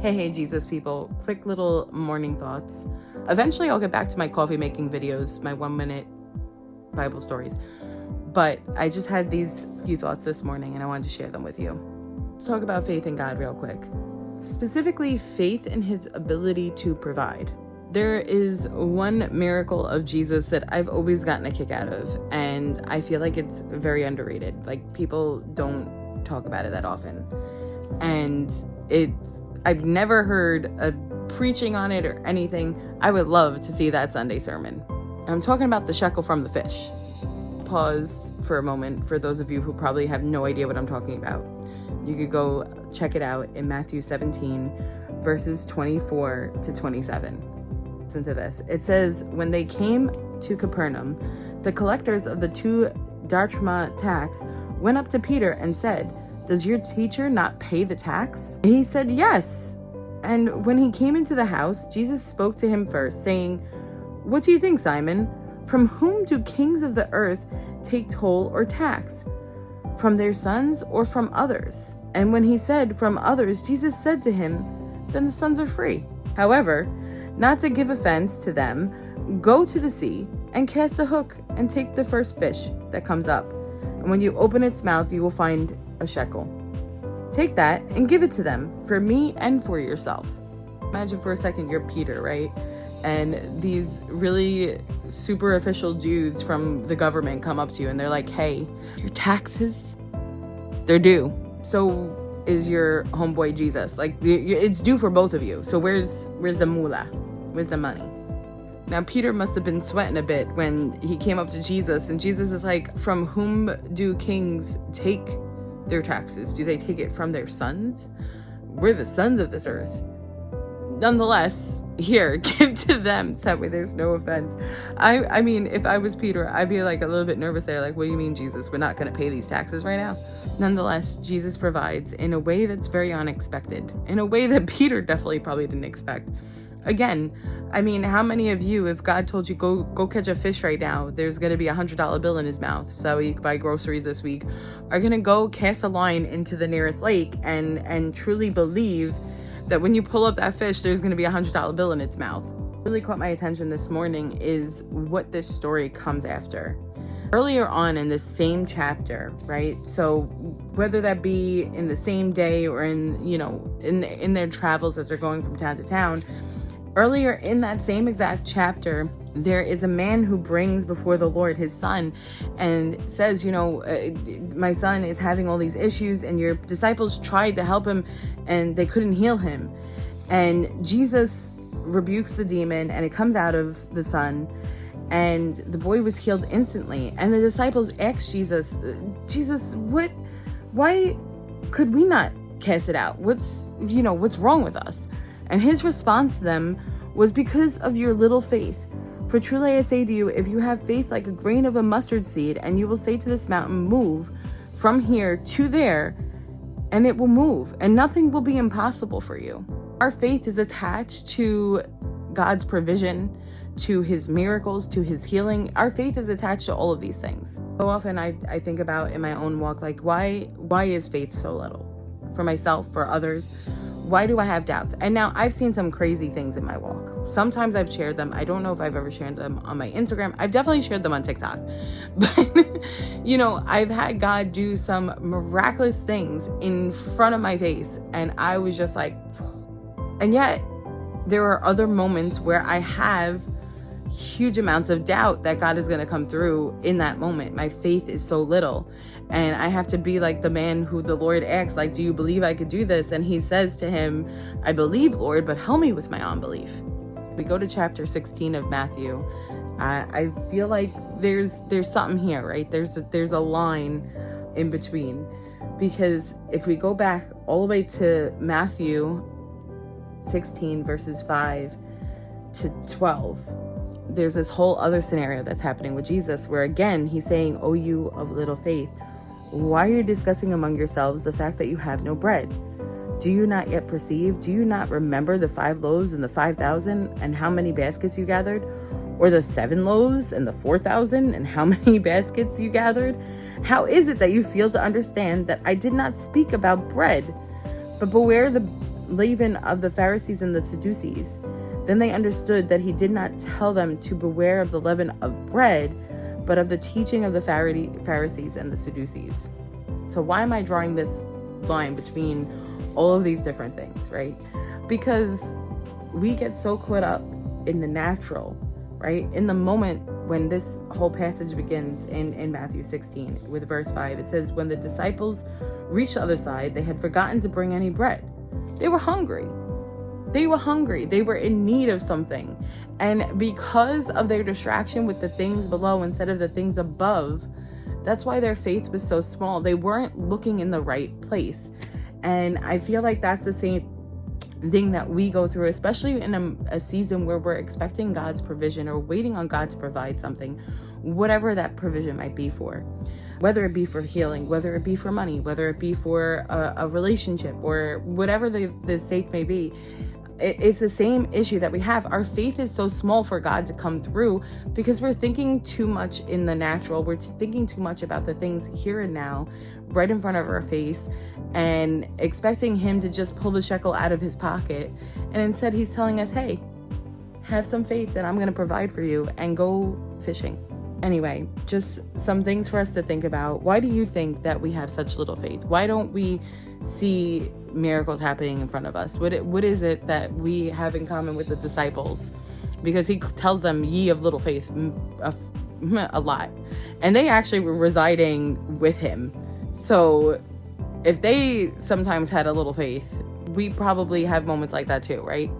Hey, Jesus people, quick little morning thoughts. Eventually I'll get back to my coffee making videos, my 1-minute Bible stories. But I just had these few thoughts this morning and I wanted to share them with you. Let's talk about faith in God real quick. Specifically, faith in his ability to provide. There is one miracle of Jesus that I've always gotten a kick out of, and I feel like it's very underrated. Like, people don't talk about it that often. And I've never heard a preaching on it or anything. I would love to see that Sunday sermon. I'm talking about the shekel from the fish. Pause for a moment for those of you who probably have no idea what I'm talking about. You could go check it out in Matthew 17, verses 24 to 27. Listen to this. It says, when they came to Capernaum, the collectors of the 2 drachma tax went up to Peter and said, "Does your teacher not pay the tax?" He said, "Yes." And when he came into the house, Jesus spoke to him first, saying, "What do you think, Simon? From whom do kings of the earth take toll or tax? From their sons or from others?" And when he said, "From others," Jesus said to him, "Then the sons are free. However, not to give offense to them, go to the sea and cast a hook and take the first fish that comes up. And when you open its mouth, you will find a shekel. Take that and give it to them for me and for yourself." Imagine for a second you're Peter, right? And these really super official dudes from the government come up to you and they're like, "Hey, your taxes, they're due. So is your homeboy Jesus. Like, it's due for both of you. So where's the moolah? Where's the money?" Now, Peter must have been sweating a bit when he came up to Jesus, and Jesus is like, "From whom do kings take their taxes? Do they take it from their sons? We're the sons of this earth. Nonetheless, here, give to them." So that way there's no offense. I mean, if I was Peter, I'd be like a little bit nervous there. Like, what do you mean, Jesus? We're not going to pay these taxes right now? Nonetheless, Jesus provides in a way that's very unexpected, in a way that Peter definitely probably didn't expect. Again, I mean, how many of you, if God told you go catch a fish right now, there's going to be $100 bill in his mouth, so you can buy groceries this week, are going to go cast a line into the nearest lake and truly believe that when you pull up that fish, there's going to be $100 bill in its mouth? What really caught my attention this morning is what this story comes after. Earlier on in this same chapter, right? So whether that be in the same day or in their travels as they're going from town to town, earlier in that same exact chapter, there is a man who brings before the Lord his son and says, "My son is having all these issues and your disciples tried to help him and they couldn't heal him." And Jesus rebukes the demon and it comes out of the son, and the boy was healed instantly. And the disciples asked Jesus, why could we not cast it out? What's wrong with us? And his response to them was, "Because of your little faith. For truly I say to you, if you have faith like a grain of a mustard seed, and you will say to this mountain, 'Move from here to there,' and it will move, and nothing will be impossible for you." Our faith is attached to God's provision, to his miracles, to his healing. Our faith is attached to all of these things. So often I think about in my own walk, like, why is faith so little? For myself, for others. Why do I have doubts? And now I've seen some crazy things in my walk. Sometimes I've shared them. I don't know if I've ever shared them on my Instagram. I've definitely shared them on TikTok. But, I've had God do some miraculous things in front of my face. And I was just like, and yet there are other moments where I have huge amounts of doubt that God is going to come through in that moment. My faith is so little. And I have to be like the man who the Lord asks, like, "Do you believe I could do this?" And he says to him, "I believe, Lord, but help me with my unbelief." We go to chapter 16 of Matthew. I feel like there's something here, right? There's a line in between. Because if we go back all the way to Matthew 16, verses 5 to 12, there's this whole other scenario that's happening with Jesus where, again, he's saying, "O you of little faith, why are you discussing among yourselves the fact that you have no bread? Do you not yet perceive? Do you not remember the 5 loaves and the 5,000 and how many baskets you gathered? Or the 7 loaves and the 4,000 and how many baskets you gathered? How is it that you fail to understand that I did not speak about bread, but beware leaven of the Pharisees and the Sadducees. Then they understood that he did not tell them to beware of the leaven of bread, but of the teaching of the Pharisees and the Sadducees. So why am I drawing this line between all of these different things, right? Because we get so caught up in the natural, right? In the moment when this whole passage begins in Matthew 16 with verse 5, it says, when the disciples reached the other side, they had forgotten to bring any bread. They were hungry. They were hungry. They were in need of something. And because of their distraction with the things below instead of the things above, that's why their faith was so small. They weren't looking in the right place. And I feel like that's the same thing that we go through, especially in a season where we're expecting God's provision or waiting on God to provide something, whatever that provision might be for. Whether it be for healing, whether it be for money, whether it be for a relationship, or whatever the sake may be. It's the same issue that we have. Our faith is so small for God to come through because we're thinking too much in the natural. We're thinking too much about the things here and now, right in front of our face, and expecting him to just pull the shekel out of his pocket. And instead he's telling us, hey, have some faith that I'm going to provide for you and go fishing. Anyway, just some things for us to think about. Why do you think that we have such little faith? Why don't we see miracles happening in front of us? What is it that we have in common with the disciples? Because he tells them, ye of little faith, a lot. And they actually were residing with him. So if they sometimes had a little faith, we probably have moments like that too, right?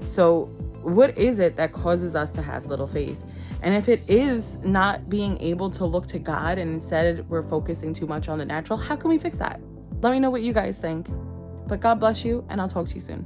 So what is it that causes us to have little faith? And if it is not being able to look to God and instead we're focusing too much on the natural, how can we fix that? Let me know what you guys think. But God bless you, and I'll talk to you soon.